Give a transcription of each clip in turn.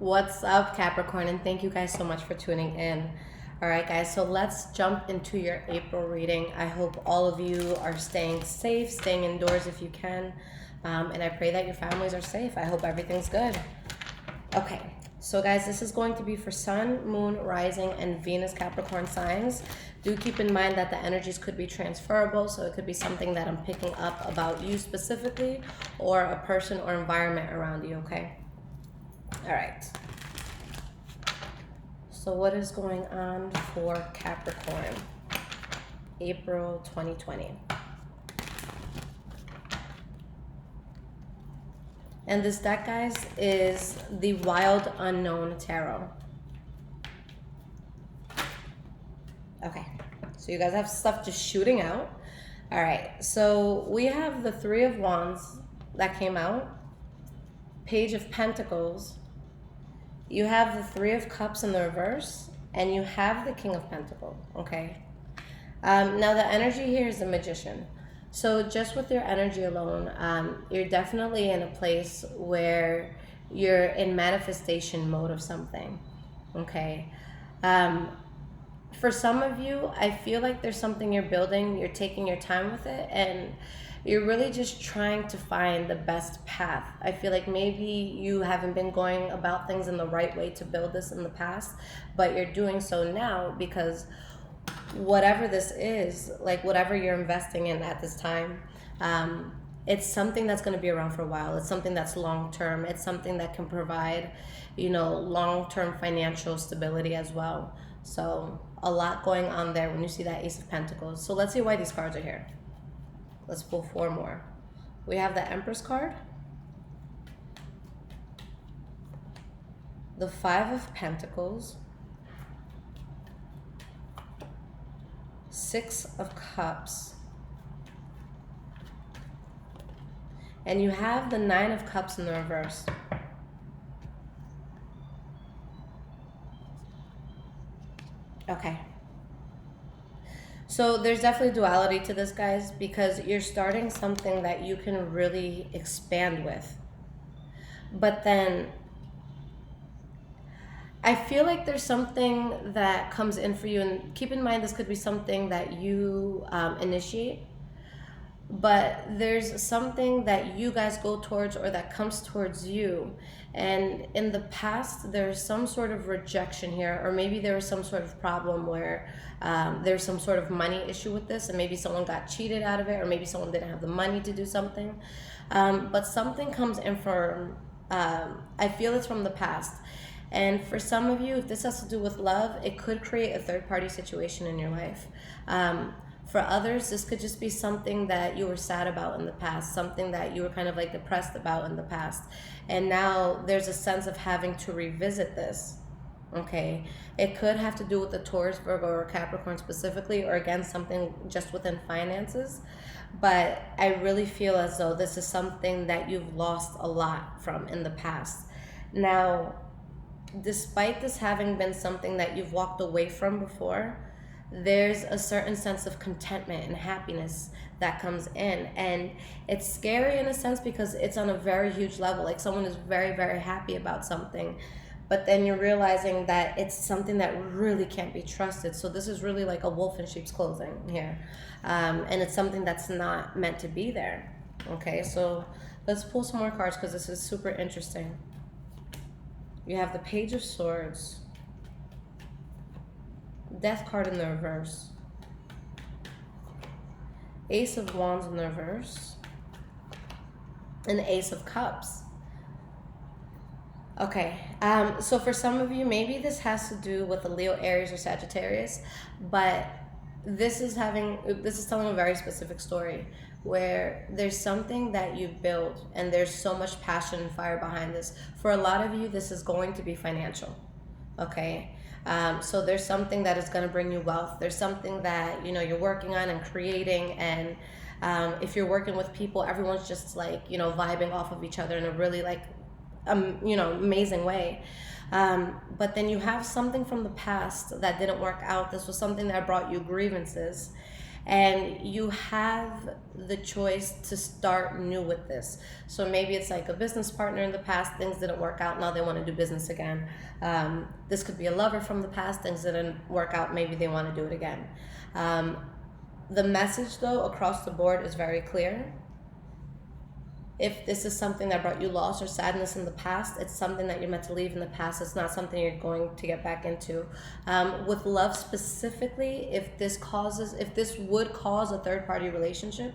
What's up, Capricorn? And thank you guys so much for tuning in. All right, guys, so let's jump into your April reading. I hope all of you are staying safe, staying indoors if you can. And I pray that your families are safe. I hope everything's good. Okay, so guys, this is going to be for Sun, Moon, Rising, and Venus Capricorn signs. Do keep in mind that the energies could be transferable, so it could be something that I'm picking up about you specifically or a person or environment around you, okay? All right. So what is going on for Capricorn? April 2020. And this deck, guys, is the Wild Unknown Tarot. Okay, so you guys have stuff just shooting out. All right, so we have the Three of Wands that came out, Page of Pentacles, you have the Three of Cups in the reverse, and you have the King of Pentacles, okay? Now the energy here is the Magician. So just with your energy alone, you're definitely in a place where you're in manifestation mode of something, okay? For some of you, I feel like there's something you're building, you're taking your time with it, and you're really just trying to find the best path. I feel like maybe you haven't been going about things in the right way to build this in the past, but you're doing so now because whatever this is, like whatever you're investing in at this time, it's something that's going to be around for a while. It's something that's long-term. It's something that can provide, long-term financial stability as well. So a lot going on there when you see that Ace of Pentacles. So let's see why these cards are here. Let's pull four more. We have the Empress card, the Five of Pentacles, Six of Cups, and you have the Nine of Cups in the reverse. Okay. So there's definitely duality to this, guys, because you're starting something that you can really expand with. But then I feel like there's something that comes in for you, and keep in mind this could be something that you initiate, but there's something that you guys go towards or that comes towards you, and in the past there's some sort of rejection here, or maybe there was some sort of problem where there's some sort of money issue with this, and maybe someone got cheated out of it, or maybe someone didn't have the money to do something, but something comes in from I feel it's from the past. And for some of you, if this has to do with love, it could create a third-party situation in your life. For others, this could just be something that you were sad about in the past, something that you were kind of like depressed about in the past. And now there's a sense of having to revisit this, okay? It could have to do with the Taurus, Virgo, or Capricorn specifically, or again, something just within finances. But I really feel as though this is something that you've lost a lot from in the past. Now, despite this having been something that you've walked away from before, there's a certain sense of contentment and happiness that comes in, and it's scary in a sense because it's on a very huge level. Like someone is very, very happy about something, but then you're realizing that it's something that really can't be trusted. So this is really like a wolf in sheep's clothing here, and it's something that's not meant to be there. Okay, so let's pull some more cards because this is super interesting. You have the Page of Swords, Death card in the reverse, Ace of Wands in the reverse, and the Ace of Cups. Okay, so for some of you, maybe this has to do with the Leo, Aries, or Sagittarius, but this is telling a very specific story where there's something that you build and there's so much passion and fire behind this. For a lot of you, this is going to be financial, okay? So there's something that is going to bring you wealth. There's something that, you're working on and creating, and if you're working with people, everyone's just like, vibing off of each other in a really like, amazing way. But then you have something from the past that didn't work out. This was something that brought you grievances. and you have the choice to start new with this. So maybe it's like a business partner in the past, things didn't work out, now they want to do business again. This could be a lover from the past, things didn't work out, maybe they want to do it again. The message though across the board is very clear. If this is something that brought you loss or sadness in the past, it's something that you're meant to leave in the past. It's not something you're going to get back into. With love specifically, if this would cause a third party relationship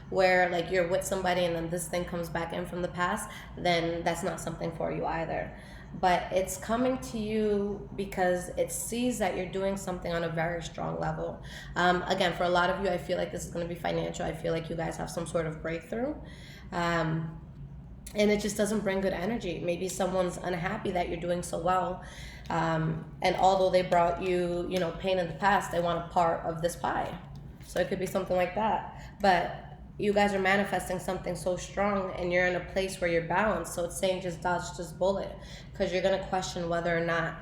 where like you're with somebody and then this thing comes back in from the past, then that's not something for you either. But it's coming to you because it sees that you're doing something on a very strong level. Again, for a lot of you, I feel like this is going to be financial. I feel like you guys have some sort of breakthrough. And it just doesn't bring good energy. Maybe someone's unhappy that you're doing so well. And although they brought you, pain in the past, they want a part of this pie. So it could be something like that. But you guys are manifesting something so strong and you're in a place where you're balanced. So it's saying just dodge this bullet, because you're going to question whether or not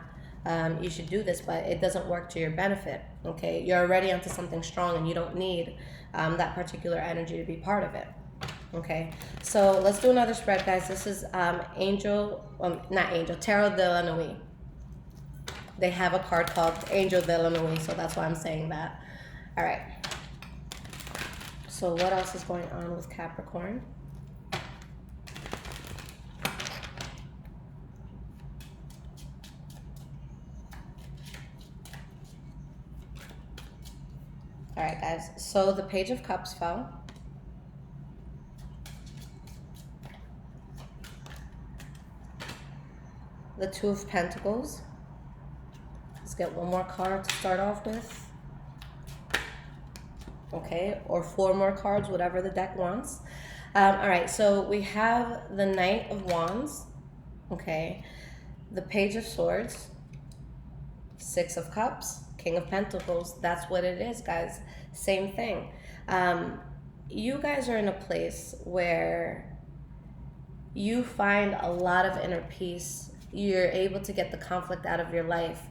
you should do this, but it doesn't work to your benefit. Okay, you're already onto something strong and you don't need that particular energy to be part of it. Okay, so let's do another spread, guys. This is not Angel, Tarot de la Nuit. They have a card called Angel de la Nuit, so that's why I'm saying that. All right. So what else is going on with Capricorn? All right, guys. So the Page of Cups fell. The Two of Pentacles. Let's get one more card to start off with. Okay, or 4 more cards, whatever the deck wants. All right, so we have the Knight of Wands. Okay, the Page of Swords, 6 of Cups, King of Pentacles. That's what it is, guys. Same thing. You guys are in a place where you find a lot of inner peace. You're able to get the conflict out of your life,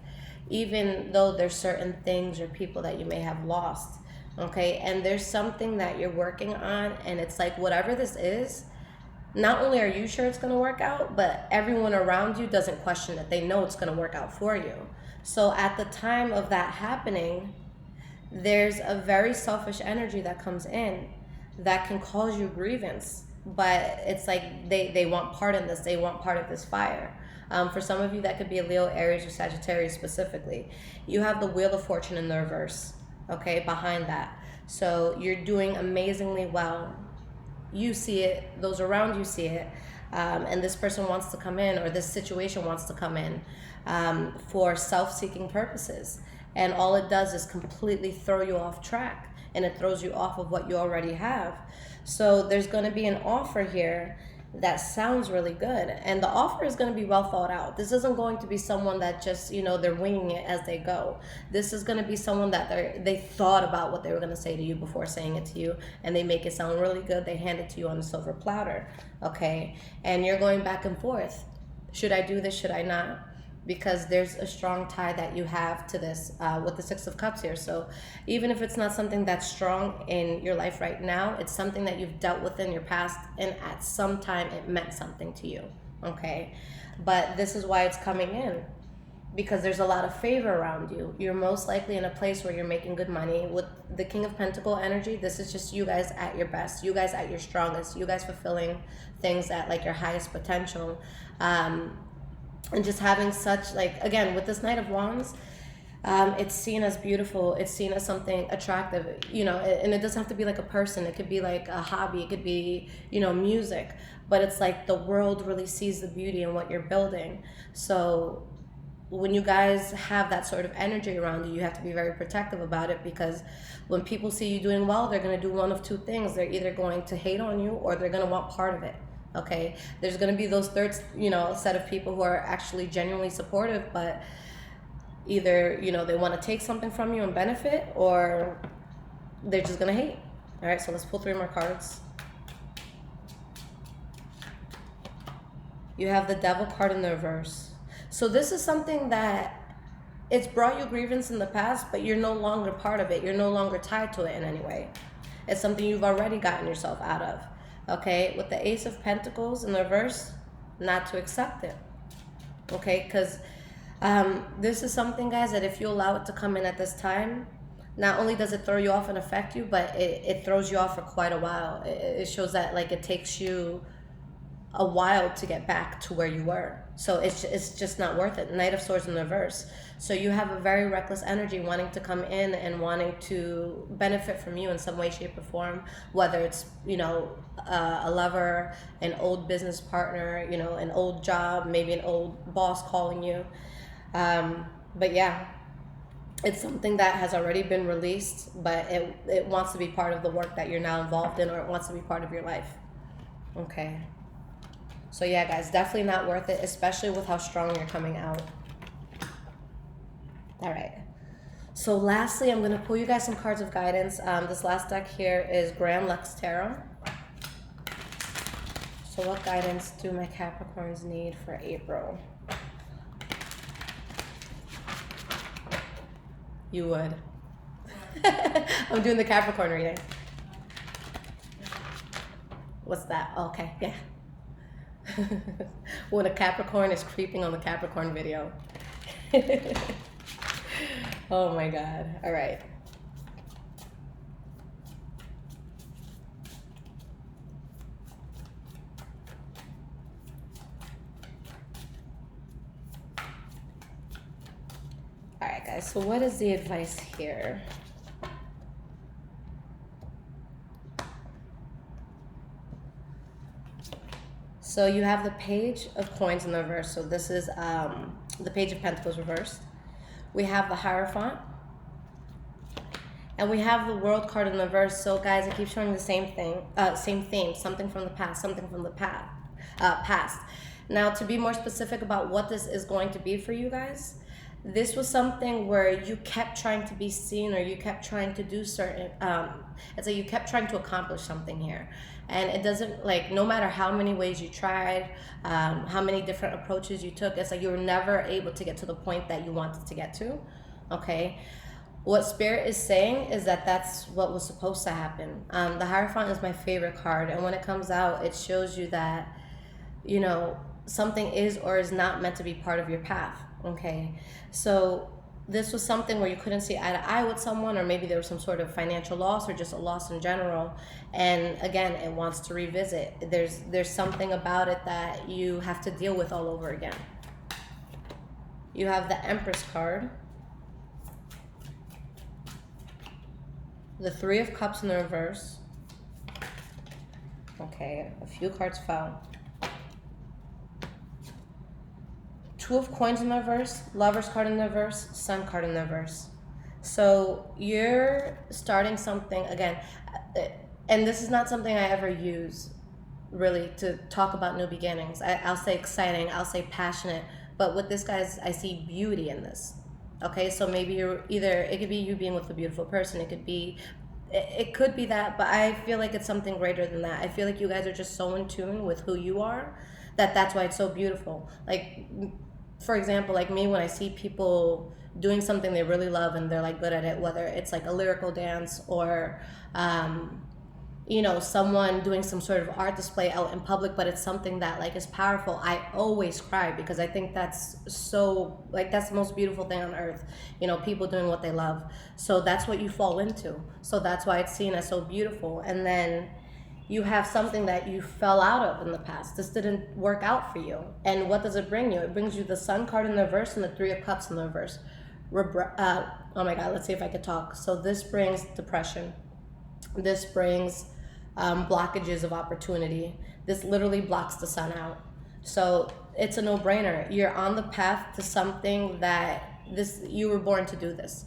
even though there's certain things or people that you may have lost. Okay, and there's something that you're working on, and it's like whatever this is, not only are you sure it's going to work out, but everyone around you doesn't question it. They know it's going to work out for you. So at the time of that happening, there's a very selfish energy that comes in that can cause you grievance, but it's like they want part in this. They want part of this fire. For some of you, that could be a Leo, Aries, or Sagittarius specifically. You have the Wheel of Fortune in the reverse, okay, behind that. So you're doing amazingly well. You see it, those around you see it, and this person wants to come in, or this situation wants to come in for self-seeking purposes. And all it does is completely throw you off track, and it throws you off of what you already have. So there's going to be an offer here that sounds really good, and the offer is going to be well thought out. This isn't going to be someone that just, they're winging it as they go. This is going to be someone that they thought about what they were going to say to you before saying it to you, and they make it sound really good. They hand it to you on a silver platter, okay? And you're going back and forth. Should I do this? Should I not? Because there's a strong tie that you have to this with the 6 of Cups here. So even if it's not something that's strong in your life right now, it's something that you've dealt with in your past, and at some time it meant something to you, okay? But this is why it's coming in, because there's a lot of favor around you. You're most likely in a place where you're making good money. With the King of Pentacle energy, this is just you guys at your best, you guys at your strongest, you guys fulfilling things at like your highest potential. And just having such, like, again, with this Knight of Wands, it's seen as beautiful. It's seen as something attractive, and it doesn't have to be like a person. It could be like a hobby. It could be, music. But it's like the world really sees the beauty in what you're building. So when you guys have that sort of energy around you, you have to be very protective about it, because when people see you doing well, they're going to do one of two things. They're either going to hate on you, or they're going to want part of it. Okay, there's going to be those third, set of people who are actually genuinely supportive, but either, they want to take something from you and benefit, or they're just going to hate. All right, so let's pull 3 more cards. You have the Devil card in the reverse. So this is something that it's brought you grievance in the past, but you're no longer part of it. You're no longer tied to it in any way. It's something you've already gotten yourself out of. Okay, with the Ace of Pentacles in the reverse, not to accept it. Okay, because this is something, guys, that if you allow it to come in at this time, not only does it throw you off and affect you, but it throws you off for quite a while. It shows that like it takes you a while to get back to where you were. So it's just not worth it. Knight of Swords in the reverse. So you have a very reckless energy wanting to come in and wanting to benefit from you in some way, shape, or form, whether it's, you know, a lover, an old business partner, you know, an old job, maybe an old boss calling you. But yeah, it's something that has already been released, but it wants to be part of the work that you're now involved in, or it wants to be part of your life. Okay. So yeah, guys, definitely not worth it, especially with how strong you're coming out. All right. So lastly, I'm going to pull you guys some cards of guidance. This last deck here is Grand Lux Tarot. So what guidance do my Capricorns need for April? You would. I'm doing the Capricorn reading. What's that? Oh, okay, yeah. When a Capricorn is creeping on the Capricorn video. Oh my God. All right. All right, guys. So what is the advice here? So you have the Page of Coins in the reverse. So this is the Page of Pentacles reversed. We have the Hierophant. And we have the World card in the reverse. So guys, it keeps showing the same thing, same theme, something from the past, something from the past. Now, to be more specific about what this is going to be for you guys, this was something where you kept trying to be seen, or you kept trying to do certain, it's like you kept trying to accomplish something here. And it doesn't, like, no matter how many ways you tried, how many different approaches you took, it's like you were never able to get to the point that you wanted to get to, okay? What Spirit is saying is that that's what was supposed to happen. The Hierophant is my favorite card, and when it comes out, it shows you that, you know, something is or is not meant to be part of your path, okay? So this was something where you couldn't see eye to eye with someone, or maybe there was some sort of financial loss or just a loss in general. And again, it wants to revisit. There's something about it that you have to deal with all over again. You have the Empress card, the Three of Cups in the reverse. Okay, a few cards fell. Two of Coins in the reverse, Lover's card in the reverse, Sun card in the reverse. So you're starting something again, and this is not something I ever use really to talk about new beginnings. I'll say exciting, I'll say passionate, but with this, guys, I see beauty in this. Okay, so maybe you're either, it could be you being with a beautiful person, it could be that, but I feel like it's something greater than that. I feel like you guys are just so in tune with who you are that's why it's so beautiful. Like, for example, like me, when I see people doing something they really love and they're like good at it, whether it's like a lyrical dance or you know, someone doing some sort of art display out in public, but it's something that like is powerful, I always cry, because I think that's so, like, that's the most beautiful thing on earth, you know, people doing what they love. So that's what you fall into, so that's why it's seen as so beautiful. And then you have something that you fell out of in the past. This didn't work out for you. And what does it bring you? It brings you the Sun card in the reverse and the Three of Cups in the reverse. Oh my God, let's see if I could talk. So this brings depression. This brings blockages of opportunity. This literally blocks the sun out. So it's a no-brainer. You're on the path to something that you were born to do this.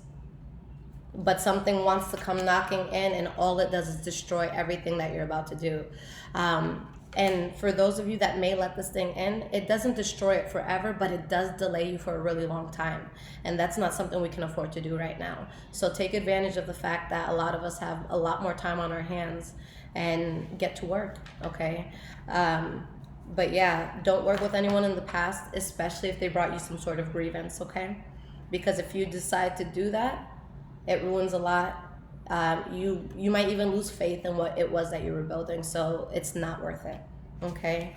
But something wants to come knocking in, and all it does is destroy everything that you're about to do. And for those of you that may let this thing in, it doesn't destroy it forever, but it does delay you for a really long time. And that's not something we can afford to do right now. So take advantage of the fact that a lot of us have a lot more time on our hands and get to work, okay? But yeah, don't work with anyone in the past, especially if they brought you some sort of grievance, okay? because if you decide to do that, it ruins a lot. You might even lose faith in what it was that you were building, so it's not worth it. Okay.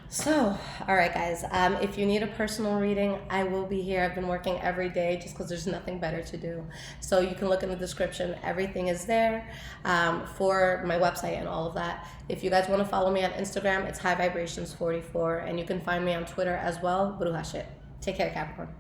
So, all right, guys. If you need a personal reading, I will be here. I've been working every day just because there's nothing better to do. So you can look in the description. Everything is there for my website and all of that. If you guys want to follow me on Instagram, it's High Vibrations 44, and you can find me on Twitter as well. Bruja Shit. Take care, Capricorn.